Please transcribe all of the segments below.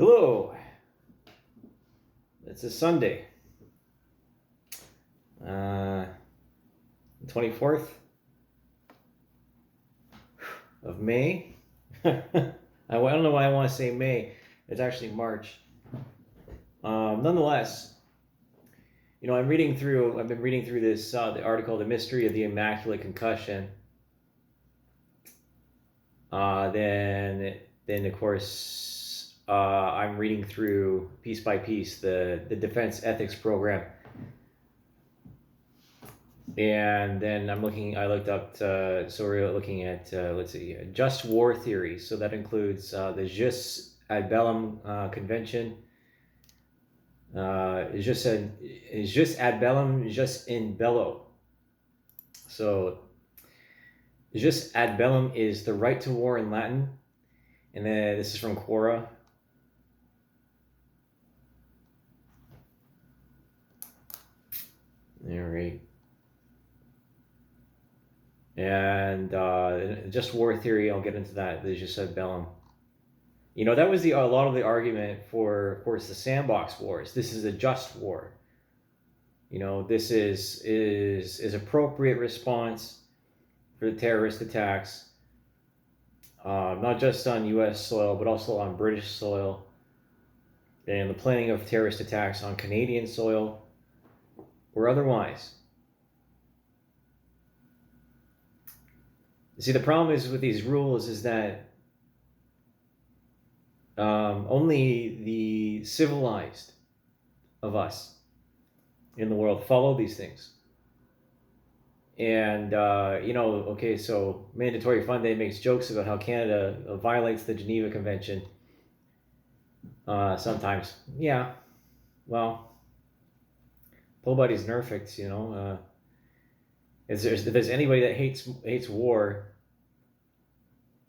Hello. It's a Sunday, 24th of May. I don't know why I want to say May. It's actually March. Nonetheless, I've been reading through this the article, "The Mystery of the Immaculate Concussion." Then of course, I'm reading through piece by piece the defense ethics program, and then I looked up. So we're looking at let's see, just war theory. So that includes the Jus ad Bellum Convention. It's just ad Bellum, just in bello. So just ad Bellum is the right to war in Latin, and then this is from Quora. All right. And just war theory, I'll get into that. They just said Bellum. That was a lot of the argument for, of course, the sandbox wars. This is a just war. This is appropriate response for the terrorist attacks, not just on U.S. soil, but also on British soil, and the planning of terrorist attacks on Canadian soil or otherwise. See, the problem is with these rules is that only the civilized of us in the world follow these things. And, okay, so Mandatory Fund Day makes jokes about how Canada violates the Geneva Convention sometimes. Yeah, well, nobody's perfect, if there's anybody that hates war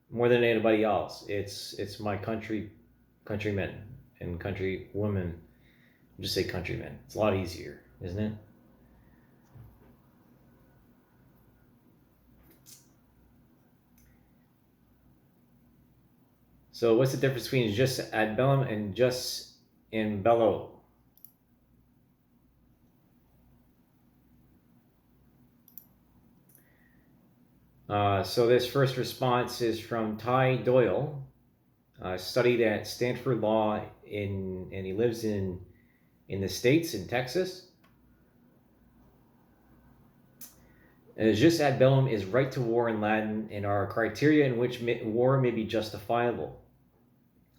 more than anybody else, it's my countrymen and countrywomen. Just say countrymen. It's a lot easier, isn't it? So what's the difference between just ad bellum and just in bello? So this first response is from Ty Doyle, studied at Stanford Law and he lives in the States, in Texas. Jus ad bellum is right to war in Latin and are criteria in which war may be justifiable.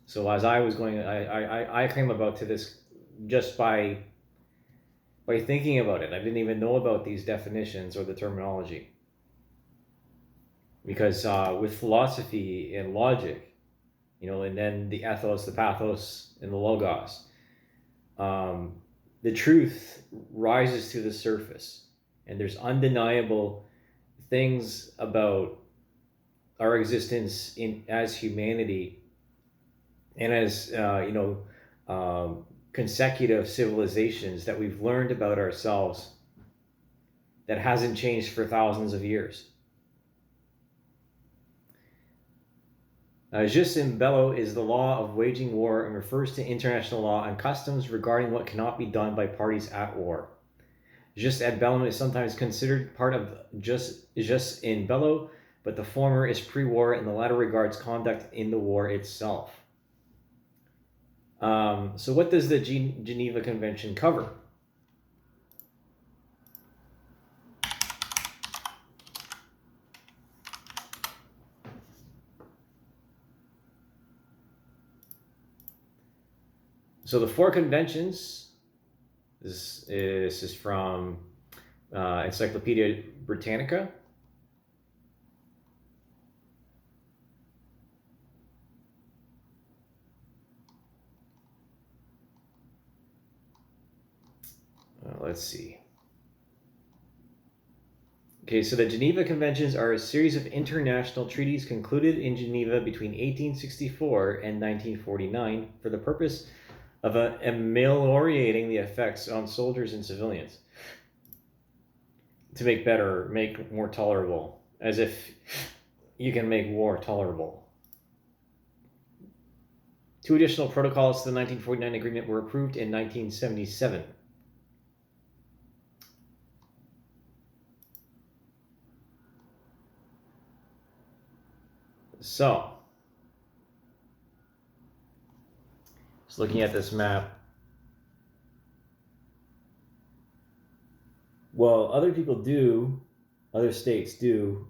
So as I was going, I came about to this just by thinking about it. I didn't even know about these definitions or the terminology. Because with philosophy and logic, and then the ethos, the pathos, and the logos, the truth rises to the surface, and there's undeniable things about our existence as humanity and as consecutive civilizations that we've learned about ourselves that hasn't changed for thousands of years. Jus in bello is the law of waging war and refers to international law and customs regarding what cannot be done by parties at war. Jus ad bellum is sometimes considered part of jus in bello, but the former is pre-war and the latter regards conduct in the war itself. So what does the Geneva Convention cover? So the four conventions, this is from Encyclopedia Britannica. Let's see. Okay, so the Geneva Conventions are a series of international treaties concluded in Geneva between 1864 and 1949 for the purpose of ameliorating the effects on soldiers and civilians, to make more tolerable, as if you can make war tolerable. Two additional protocols to the 1949 agreement were approved in 1977. So, just looking at this map, well, other states do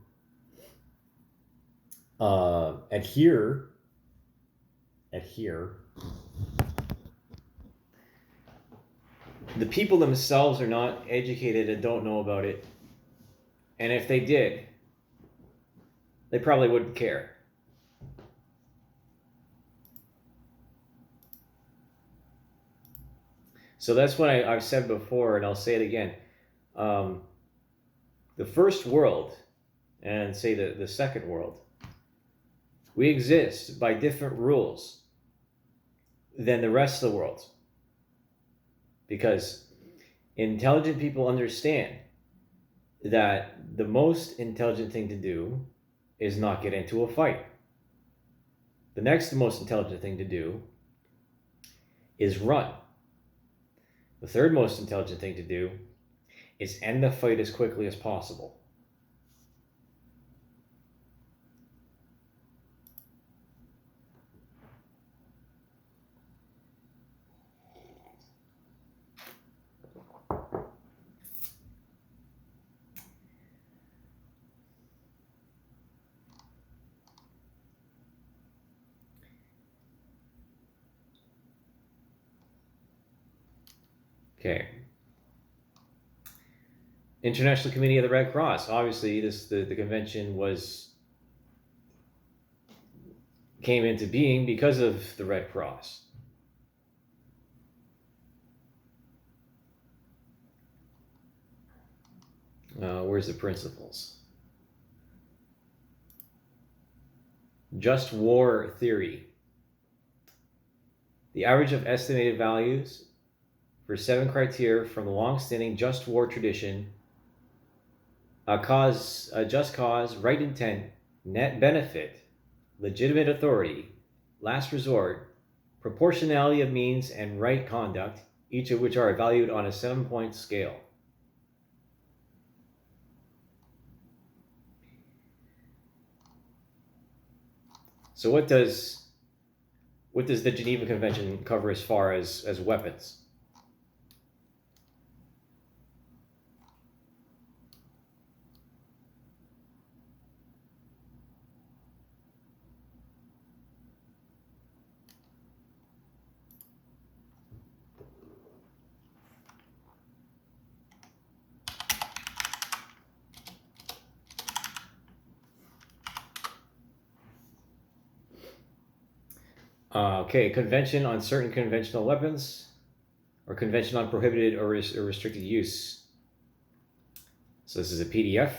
adhere. The people themselves are not educated and don't know about it. And if they did, they probably wouldn't care. So that's what I've said before, and I'll say it again. The first world, and say the second world, we exist by different rules than the rest of the world. Because intelligent people understand that the most intelligent thing to do is not get into a fight. The next most intelligent thing to do is run. The third most intelligent thing to do is end the fight as quickly as possible. Okay. International Committee of the Red Cross. Obviously, the convention came into being because of the Red Cross. Where's the principles? Just war theory. The average of estimated values for 7 criteria from the long-standing just war tradition: a just cause, right intent, net benefit, legitimate authority, last resort, proportionality of means, and right conduct, each of which are valued on a 7-point scale. So what does the Geneva Convention cover as far as weapons? Okay, Convention on certain conventional weapons, or Convention on prohibited or restricted use. So this is a PDF.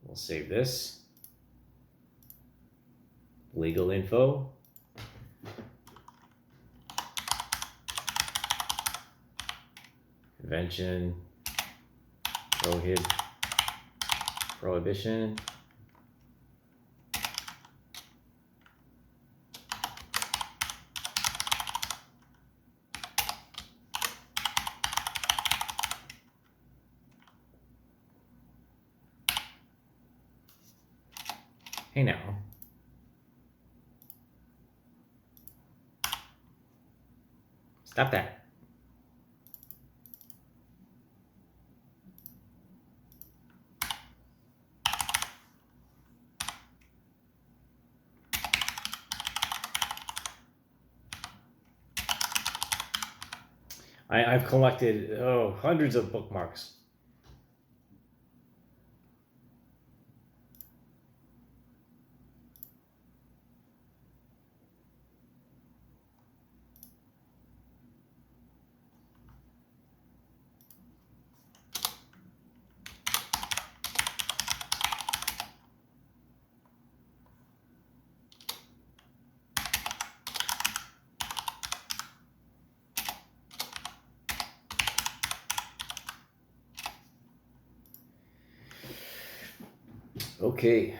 We'll save this. Legal info. Convention. Prohibition. Hey now. Stop that. I've collected hundreds of bookmarks. Okay.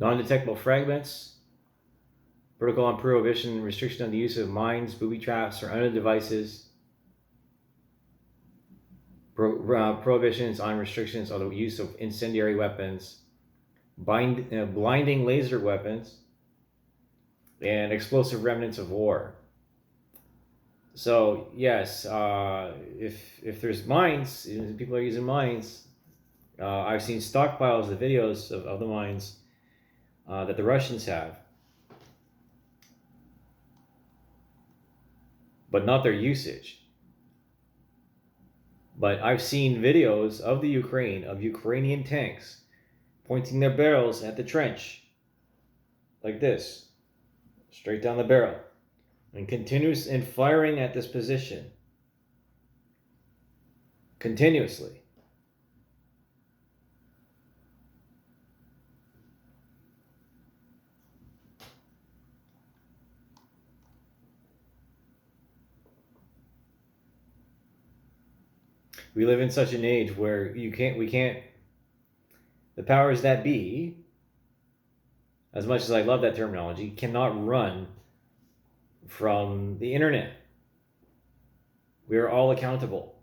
Non-detectable fragments, protocol on prohibition and restriction on the use of mines, booby traps, or other devices. Prohibitions on restrictions on the use of incendiary weapons, blinding laser weapons, and explosive remnants of war. So yes, if there's mines, people are using mines. I've seen stockpiles of videos of the mines that the Russians have, but not their usage. But I've seen videos of the Ukraine, of Ukrainian tanks, pointing their barrels at the trench, like this, straight down the barrel, and continuous and firing at this position, continuously. We live in such an age where we can't, the powers that be, as much as I love that terminology, cannot run from the internet. We are all accountable.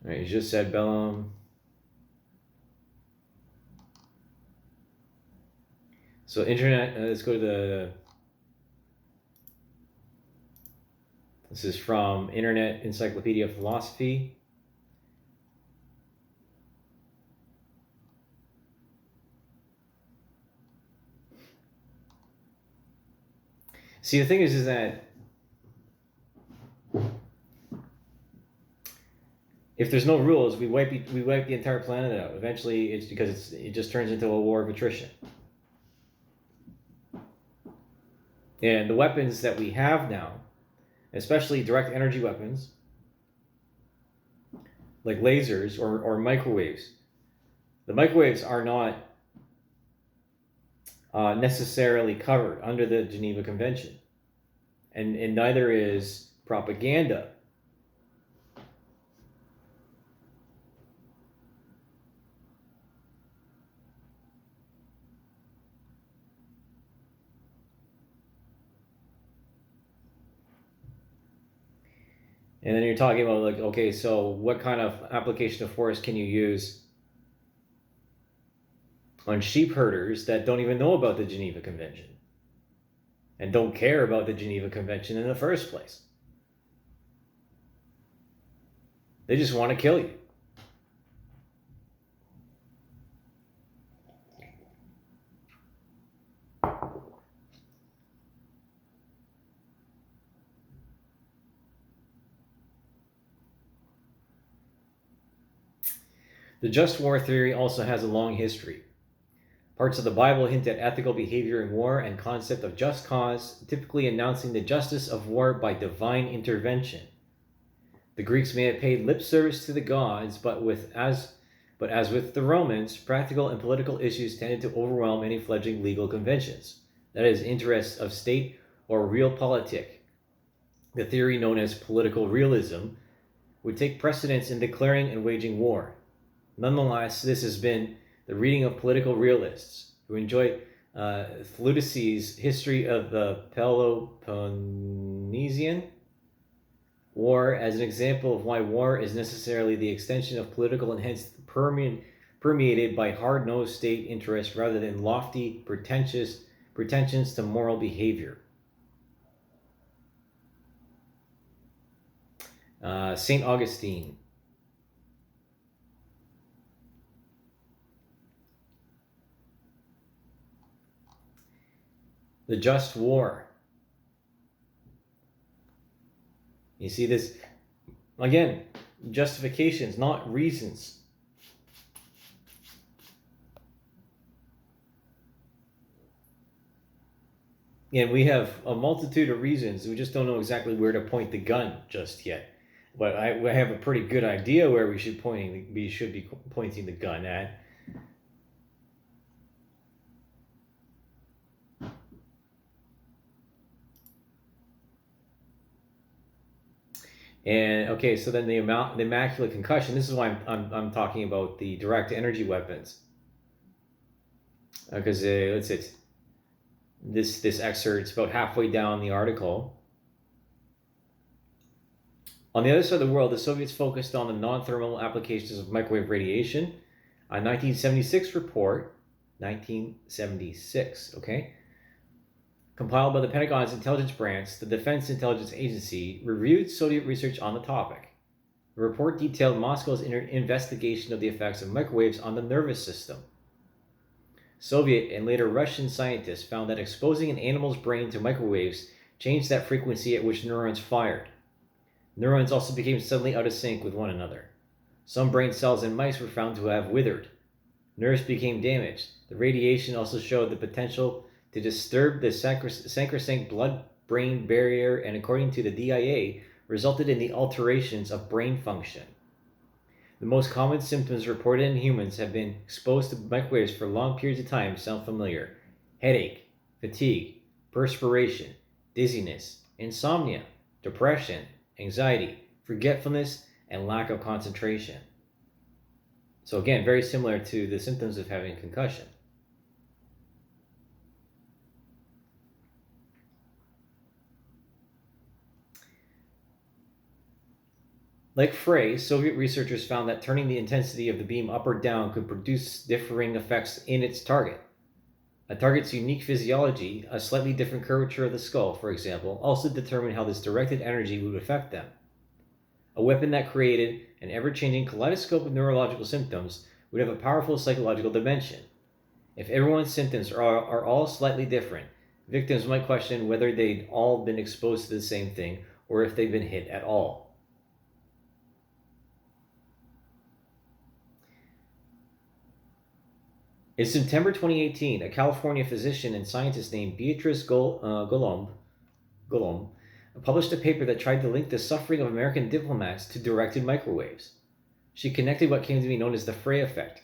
All right, you just said Bellum. So internet, let's go to this is from Internet Encyclopedia of Philosophy. See, the thing is that if there's no rules, we wipe the entire planet out. Eventually, it's because it just turns into a war of attrition. And the weapons that we have now, especially direct energy weapons, like lasers or microwaves, the microwaves are not necessarily covered under the Geneva Convention. And neither is propaganda. And then you're talking about, like, okay, so what kind of application of force can you use on sheep herders that don't even know about the Geneva Convention and don't care about the Geneva Convention in the first place? They just want to kill you. The just war theory also has a long history. Parts of the Bible hint at ethical behavior in war and concept of just cause, typically announcing the justice of war by divine intervention. The Greeks may have paid lip service to the gods, but as with the Romans, practical and political issues tended to overwhelm any fledgling legal conventions. That is, interests of state or realpolitik. The theory known as political realism would take precedence in declaring and waging war. Nonetheless, this has been the reading of political realists who enjoy Thucydides' history of the Peloponnesian War as an example of why war is necessarily the extension of political and hence permeated by hard-nosed state interest rather than lofty pretensions to moral behavior. St. Augustine. The just war. You see this, again, justifications, not reasons. And we have a multitude of reasons. We just don't know exactly where to point the gun just yet. But I have a pretty good idea where we should be pointing the gun at. And okay, so then the immaculate concussion. This is why I'm talking about the direct energy weapons, because let's see, this excerpt's about halfway down the article. On the other side of the world, the Soviets focused on the non-thermal applications of microwave radiation. A 1976 report, 1976, okay, compiled by the Pentagon's intelligence branch, the Defense Intelligence Agency, reviewed Soviet research on the topic. The report detailed Moscow's investigation of the effects of microwaves on the nervous system. Soviet and later Russian scientists found that exposing an animal's brain to microwaves changed that frequency at which neurons fired. Neurons also became suddenly out of sync with one another. Some brain cells in mice were found to have withered. Nerves became damaged. The radiation also showed the potential to disturb the sacrosanct blood-brain barrier, and according to the DIA, resulted in the alterations of brain function. The most common symptoms reported in humans have been exposed to microwaves for long periods of time sound familiar: headache, fatigue, perspiration, dizziness, insomnia, depression, anxiety, forgetfulness, and lack of concentration. So again, very similar to the symptoms of having concussion. Like Frey, Soviet researchers found that turning the intensity of the beam up or down could produce differing effects in its target. A target's unique physiology, a slightly different curvature of the skull, for example, also determined how this directed energy would affect them. A weapon that created an ever-changing kaleidoscope of neurological symptoms would have a powerful psychological dimension. If everyone's symptoms are all slightly different, victims might question whether they'd all been exposed to the same thing or if they'd been hit at all. In September 2018, a California physician and scientist named Beatrice Golomb published a paper that tried to link the suffering of American diplomats to directed microwaves. She connected what came to be known as the Frey effect,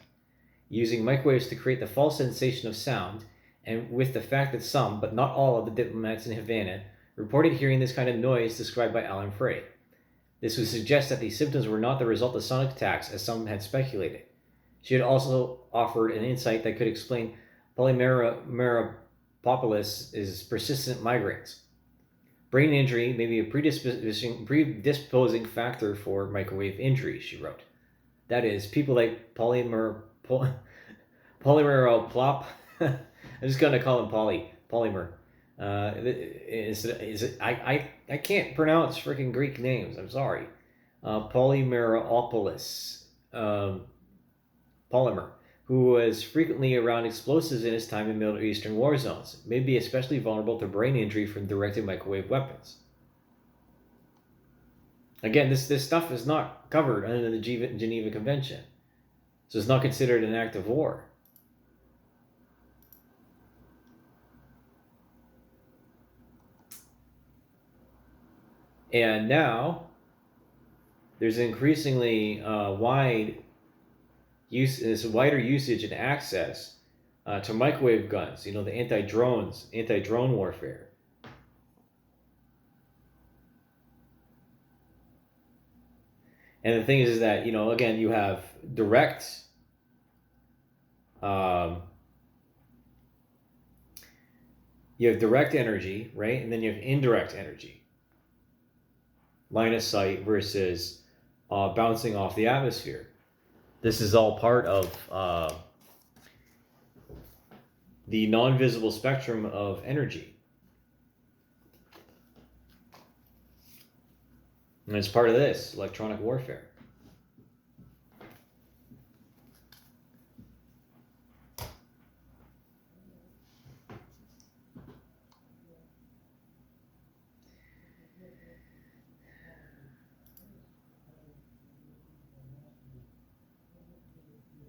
using microwaves to create the false sensation of sound, and with the fact that some, but not all, of the diplomats in Havana reported hearing this kind of noise described by Alan Frey. This would suggest that these symptoms were not the result of sonic attacks, as some had speculated. She had also offered an insight that could explain polymyropolis' persistent migraines. Brain injury may be a predisposing factor for microwave injury, she wrote. That is, people like polymeroplop. I'm just going to call him Polymer. I can't pronounce freaking Greek names. I'm sorry. Polymeropolis. Polymer, who was frequently around explosives in his time in Middle Eastern war zones, may be especially vulnerable to brain injury from directed microwave weapons. Again, this stuff is not covered under the Geneva Convention, so it's not considered an act of war. And now, there's increasingly wider usage and access to microwave guns, the anti-drone warfare. And the thing is that, again, you have direct energy, right? And then you have indirect energy. Line of sight versus bouncing off the atmosphere. This is all part of the non-visible spectrum of energy. And it's part of this, electronic warfare.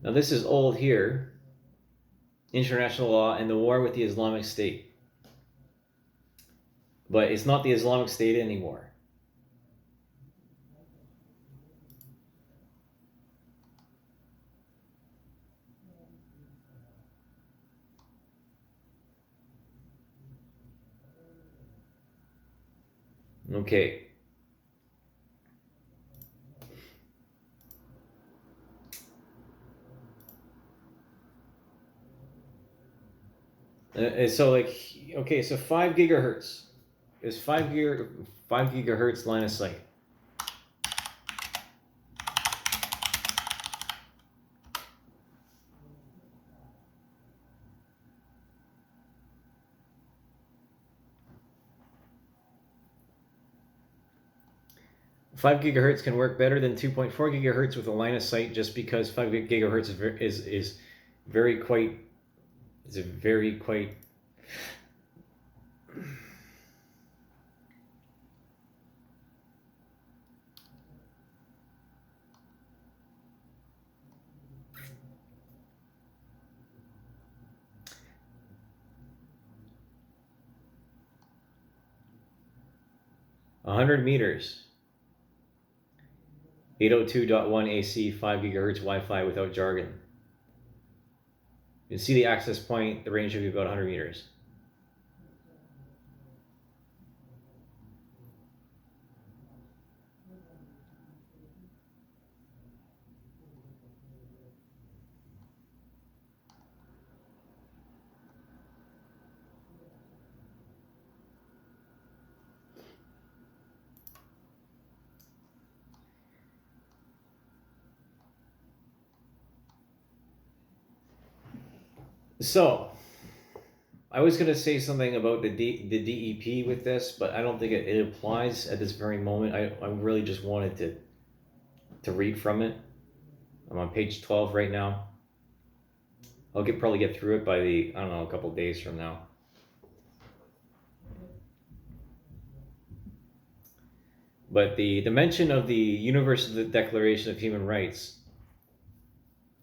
Now this is old here, international law and the war with the Islamic State. But it's not the Islamic State anymore. Okay. So like, okay, so 5 gigahertz is 5 gigahertz line of sight. Five gigahertz can work better than 2.4 gigahertz with a line of sight, just because 5 gigahertz is very quite is a very quite 100 meters. 802.1 AC, 5 gigahertz Wi-Fi without jargon. You can see the access point, the range would be about 100 meters. So, I was going to say something about the DEP with this, but I don't think it applies at this very moment. I really just wanted to read from it. I'm on page 12 right now. I'll probably get through it by I don't know, a couple days from now. But the mention of the Universal Declaration of Human Rights,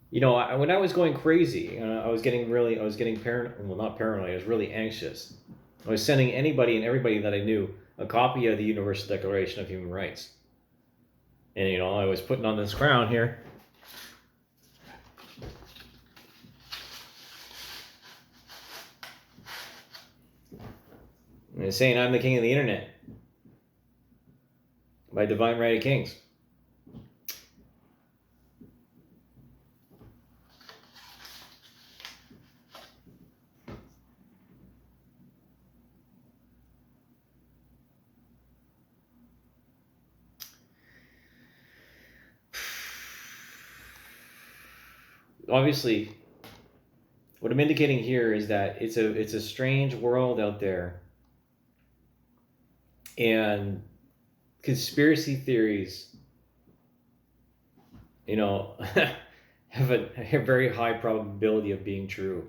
you know, when I was going crazy, I was getting paranoid. Well, not paranoid. I was really anxious. I was sending anybody and everybody that I knew a copy of the Universal Declaration of Human Rights. And, you know, I was putting on this crown here. And saying I'm the king of the internet by divine right of kings. Obviously, what I'm indicating here is that it's a strange world out there, and conspiracy theories, you know, have a very high probability of being true.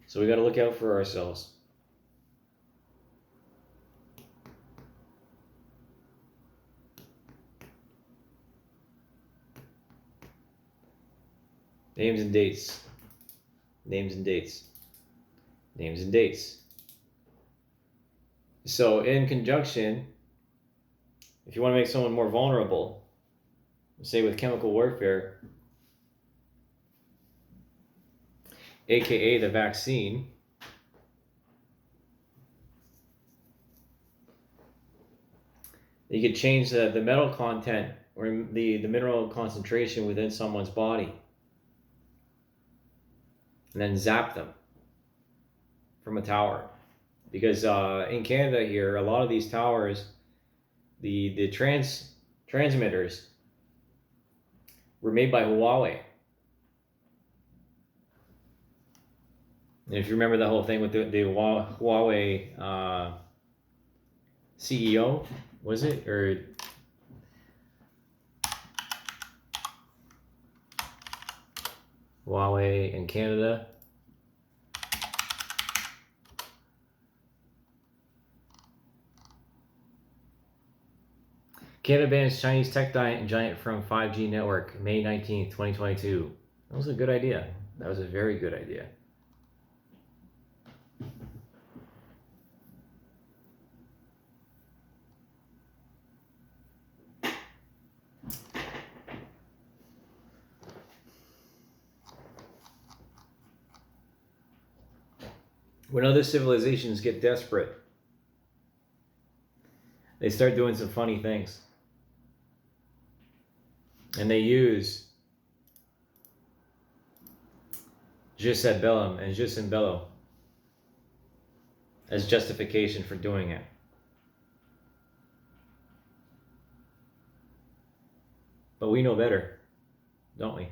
So we got to look out for ourselves. Names and dates. Names and dates. Names and dates. So in conjunction, if you want to make someone more vulnerable, say with chemical warfare, aka the vaccine, you could change the metal content or the mineral concentration within someone's body and then zap them from a tower. Because in Canada here, a lot of these towers, the transmitters were made by Huawei. And if you remember the whole thing with the Huawei CEO, was it? Or Huawei in Canada. Canada bans Chinese tech giant from 5G network, May 19th, 2022. That was a good idea. That was a very good idea. When other civilizations get desperate, they start doing some funny things. And they use Jus et bellum and jus in bello as justification for doing it. But we know better, don't we?